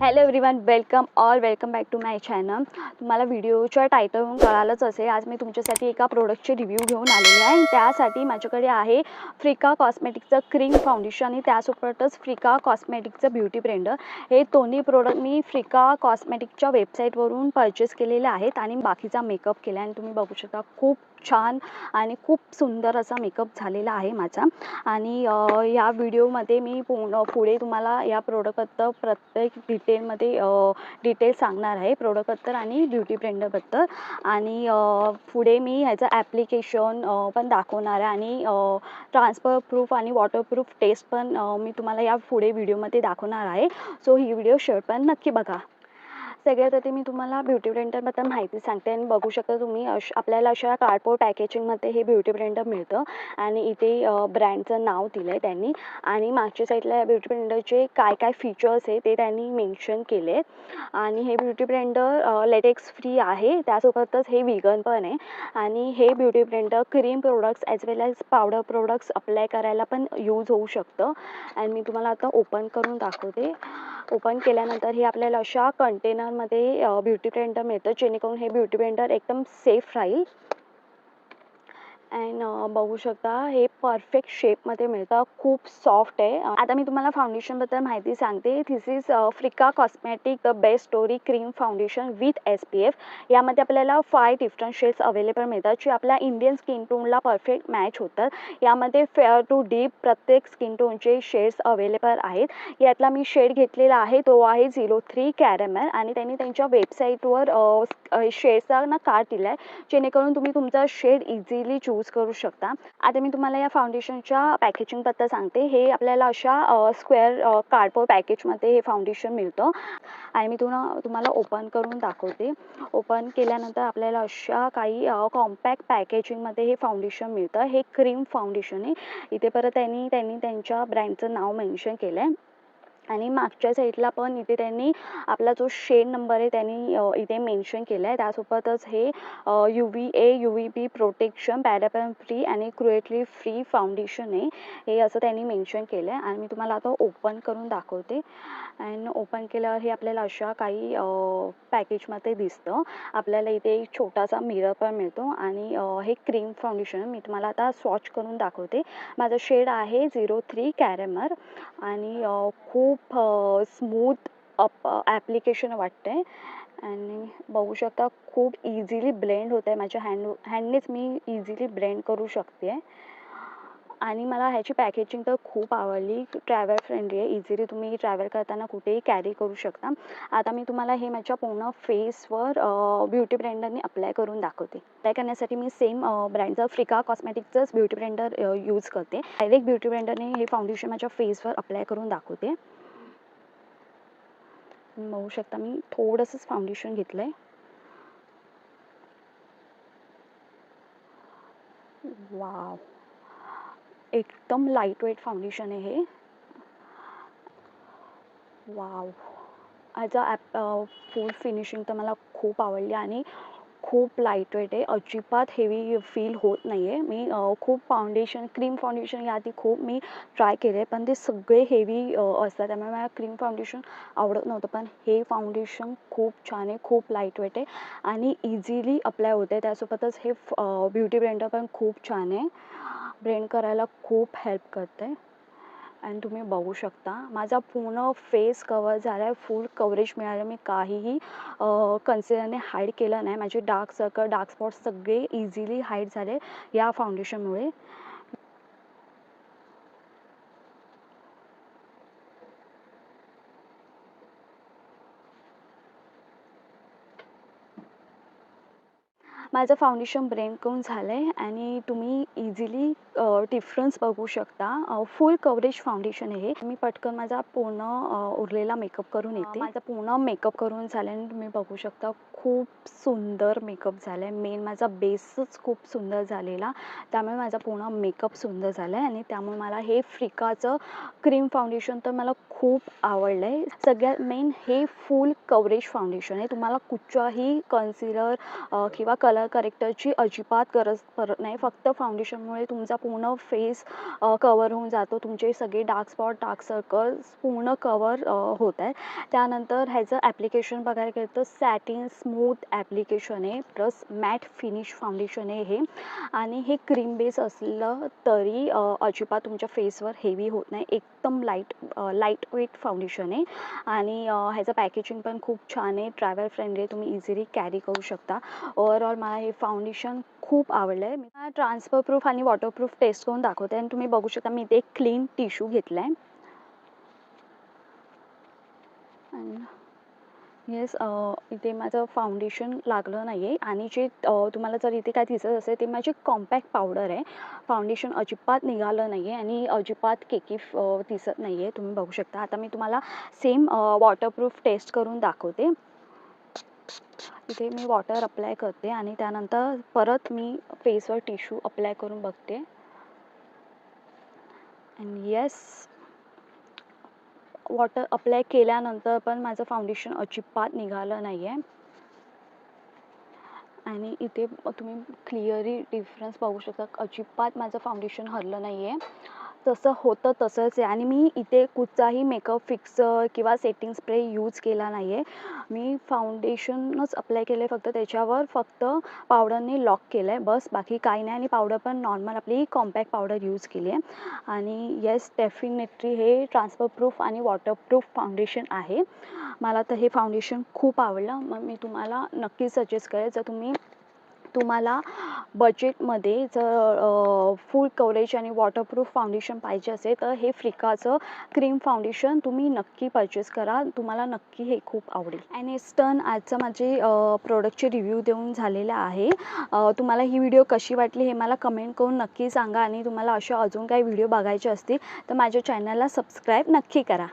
Hello everyone, welcome back to my channel. तुम्हाला व्हिडिओच्या टायटलवरून कळालंच असेल, आज मी तुमच्यासाठी एका प्रोडक्टचे रिव्ह्यू घेऊन आलेले आहे। त्यासाठी माझ्याकडे आहे फ्रिका कॉस्मेटिकचं क्रीम फाउंडेशन आणि त्यासोबतच फ्रिका कॉस्मेटिकचं ब्युटी ब्लेंडर। हे दोन्ही प्रोडक्ट मी फ्रिका कॉस्मेटिकच्या वेबसाईटवरून परचेस केलेले आहेत आणि बाकीचा मेकअप केला आणि तुम्ही बघू शकता खूप छान आणि खूप सुंदर असा मेकअप झालेला आहे माझा। आणि या व्हिडिओमध्ये मी पुढे तुम्हाला या प्रोडक्टबद्दल प्रत्येक डिटेल सांगणार आहे, प्रोडक्टबद्दल आणि ब्युटी ब्लेंडरबद्दल। आणि पुढे मी ह्याचं ॲप्लिकेशन पण दाखवणार आहे आणि ट्रान्सफर प्रूफ आणि वॉटरप्रूफ टेस्ट पण मी तुम्हाला या पुढे व्हिडिओमध्ये दाखवणार आहे। सो ही व्हिडिओ शेवटपर्यंत नक्की बघा। सगळ्यात आधी मी तुम्हाला ब्युटी ब्लेंडरबद्दल माहिती सांगते आणि बघू शकता तुम्ही आपल्याला अशा कार्डबोर्ड पॅकेजिंगमध्ये हे ब्युटी ब्लेंडर मिळतं आणि इथे ब्रँडचं नाव दिलं आहे त्यांनी आणि मागच्या साईडला या ब्युटी ब्लेंडरचे काय काय फीचर्स आहे ते त्यांनी मेन्शन केले आहेत। आणि हे ब्युटी ब्लेंडर लेटेक्स फ्री आहे, त्यासोबतच हे व्हीगन पण आहे। आणि हे beauty blender cream products as well as powder products apply करायला पण यूज होऊ शकतं। आणि मी तुम्हाला आता ओपन करून दाखवते। ओपन केल्यानंतर हे आपल्याला अशा कंटेनरमध्ये ब्युटी ब्लेंडर मिळतं, जेणेकरून हे ब्युटी ब्लेंडर एकदम सेफ राहील। अँड बघू शकता हे परफेक्ट शेपमध्ये मिळतं, खूप सॉफ्ट आहे। आता मी तुम्हाला फाउंडेशनबद्दल माहिती सांगते। धिस इज फ्रिका cosmetic the best story cream foundation with SPF। यामध्ये आपल्याला 5 डिफरंट शेड्स अवेलेबल मिळतात, जे आपल्या इंडियन स्किन टोनला परफेक्ट मॅच होतात। यामध्ये फेअर टू डीप प्रत्येक स्किन टोनचे शेड्स अवेलेबल आहेत। यातला मी शेड घेतलेला आहे तो आहे 03 कॅरेमल आणि त्यांनी त्यांच्या वेबसाईटवर शेड्सचा कार्ड दिला आहे, जेणेकरून तुम्ही तुमचा शेड इझिली चूज करू शकता। आता मी तुम्हाला या फाउंडेशनच्या पॅकेजिंगबद्दल सांगते। हे आपल्याला अशा स्क्वेअर कार्डबोर्ड पॅकेजमध्ये हे फाउंडेशन मिळतं आणि मी तुम्हाला ओपन करून दाखवते। ओपन केल्यानंतर आपल्याला अशा काही कॉम्पॅक्ट पॅकेजिंगमध्ये हे फाउंडेशन मिळतं। हे क्रीम फाउंडेशन आहे। इथे परत त्यांनी त्यांच्या ब्रँडचं नाव मेन्शन केलं आहे आणि मागच्या साईडला पण इथे त्यांनी आपला जो शेड नंबर आहे त्यांनी इथे मेन्शन केला आहे। त्यासोबतच हे UVA UVB प्रोटेक्शन, पॅराबेन फ्री आणि क्रुएल्टी फ्री फाउंडेशन आहे, हे असं त्यांनी मेन्शन केलं आहे। आणि मी तुम्हाला आता ओपन करून दाखवते। अँड ओपन केल्यावर हे आपल्याला अशा काही पॅकेजमध्ये दिसतं। आपल्याला इथे एक छोटासा मिरर पण मिळतो आणि हे क्रीम फाउंडेशन मी तुम्हाला आता स्वॉच करून दाखवते। माझं शेड आहे 03 कॅरेमल आणि खूप स्मूथ ॲप्लिकेशन वाटते आणि बघू शकता खूप इझिली ब्लेंड होत आहे। माझ्या हँडनेच मी इझिली ब्लेंड करू शकते आणि मला ह्याची पॅकेजिंग तर खूप आवडली। ट्रॅव्हल फ्रेंडली आहे, इझिली तुम्ही ट्रॅव्हल करताना कुठेही कॅरी करू शकता। आता मी तुम्हाला हे माझ्या पूर्ण फेसवर ब्युटी ब्लेंडरने अप्लाय करून दाखवते। अप्लाय करण्यासाठी मी सेम ब्रँडचं फ्रिका कॉस्मेटिकचंच ब्युटी ब्लेंडर यूज करते। डायरेक्ट ब्युटी ब्लेंडरने हे फाउंडेशन माझ्या फेसवर अप्लाय करून दाखवते। बघू शकता मी थोडंसंच फाउंडेशन घेतलं आहे। वाव, एकदम लाईट वेट फाउंडेशन आहे हे। वाव, ॲज फुल फिनिशिंग तर मला खूप आवडली आणि खूप लाईट वेट आहे, अजिबात हेवी फील होत नाही आहे। मी खूप क्रीम फाउंडेशन याआधी खूप मी ट्राय केले आहे, पण ते सगळे हेवी असतात, त्यामुळे मला क्रीम फाउंडेशन आवडत नव्हतं। पण हे फाउंडेशन खूप छान आहे, खूप लाईट वेट आहे आणि इझिली अप्लाय होते। त्यासोबतच हे ब्युटी ब्लेंडर पण खूप छान आहे, ब्लेंड करायला खूप हेल्प करते। आणि तुम्ही बघू शकता माझा पूर्ण फेस कवर झाला आहे, फुल कवरेज मिळालं। मी काहीही कन्सिलरने हाईड केलं नाही। माझे डार्क सर्कल, डार्क स्पॉट्स सगळे इझिली हाईड झाले या फाउंडेशनमुळे। माझं फाउंडेशन ब्लेंड करून झालं आहे आणि तुम्ही इझिली डिफरन्स बघू शकता। फुल कवरेज फाउंडेशन आहे हे। मी पटकन माझा पूर्ण उरलेला मेकअप करून येते। माझा पूर्ण मेकअप करून झाल्याने तुम्ही बघू शकता खूप सुंदर मेकअप झाला आहे. मेन माझा बेसच खूप सुंदर झालेला, त्यामुळे माझा पूर्ण मेकअप सुंदर झाला आहे आणि त्यामुळे मला हे फ्रिकाचं क्रीम फाउंडेशन तर मला खूप आवडलं आहे. सगळ्यात मेन हे फुल कव्हरेज फाउंडेशन आहे. तुम्हाला कुठच्याही कन्सिलर किंवा कलर करेक्टरची अजिबात गरज पडत नाही. फक्त फाउंडेशनमुळे तुमचा पूर्ण फेस कवर होऊन जातो. तुमचे सगळे डार्क स्पॉट, डार्क सर्कल्स पूर्ण कवर होत आहेत. त्यानंतर ह्याचं ॲप्लिकेशन बघायला गेलं तर सॅटिन स्मूथ ॲप्लिकेशन आहे, प्लस मॅट फिनिश फाउंडेशन आहे हे. आणि हे क्रीम बेस असलं तरी अजिबात तुमच्या फेसवर हेवी होत नाही. एकदम लाईट वेट फाउंडेशन आहे आणि ह्याचं पॅकेजिंग पण खूप छान आहे, ट्रॅव्हल फ्रेंडली आहे, तुम्ही इझिली कॅरी करू शकता. ओव्हरऑल मला हे फाउंडेशन खूप आवडलं आहे. मी ट्रान्सफर प्रूफ आणि वॉटरप्रूफ टेस्ट करून दाखवते आणि तुम्ही बघू शकता मी इथे एक क्लीन टिश्यू घेतला आहे. येस, इथे माझं फाउंडेशन लागलं नाही आहे आणि जे तुम्हाला जर इथे काय दिसत असेल ते माझी कॉम्पॅक्ट पावडर आहे. फाउंडेशन अजिबात निघालं नाही आहे आणि अजिबात केकी दिसत नाही आहे, तुम्ही बघू शकता. आता मी तुम्हाला सेम वॉटरप्रूफ टेस्ट करून दाखवते. इथे मी वॉटर अप्लाय करते आणि त्यानंतर परत मी फेसवर टिश्यू अप्लाय करून बघते. अँड येस, वॉटर अप्लाय केल्यानंतर पण माझं फाउंडेशन अजिबात निघालं नाही आहे आणि इथे तुम्ही क्लिअरली डिफरन्स बघू शकता. अजिबात माझं फाउंडेशन हरलं नाही आहे, तसं होतं तसंच आहे. आणि मी इथे कुठचाही मेकअप फिक्सर किंवा सेटिंग स्प्रे यूज केला नाही आहे. मी फाउंडेशनच अप्लाय केलं आहे, फक्त त्याच्यावर फक्त पावडरने लॉक केलं आहे बस, बाकी काही नाही. आणि पावडर पण नॉर्मल आपली कॉम्पॅक्ट पावडर यूज केली आहे. आणि येस, डेफिनेटली हे ट्रान्सफर प्रूफ आणि वॉटरप्रूफ फाउंडेशन आहे. मला तर हे फाउंडेशन खूप आवडलं. मग मी तुम्हाला नक्की सजेस्ट करेल, जर तुम्हाला बजेटमध्ये जर फुल कव्हरेज आणि वॉटरप्रूफ फाउंडेशन पाहिजे असेल तर हे फ्रिकाचं क्रीम फाउंडेशन तुम्ही नक्की परचेस करा. तुम्हाला नक्की हे खूप आवडेल. ॲनेस्टन आजचं माझे प्रोडक्टचे रिव्ह्यू देऊन झालेला आहे. तुम्हाला ही व्हिडिओ कशी वाटली हे मला कमेंट करून नक्की सांगा आणि तुम्हाला अशा अजून काही व्हिडिओ बघायचे असतील तर माझ्या चॅनलला सबस्क्राईब नक्की करा.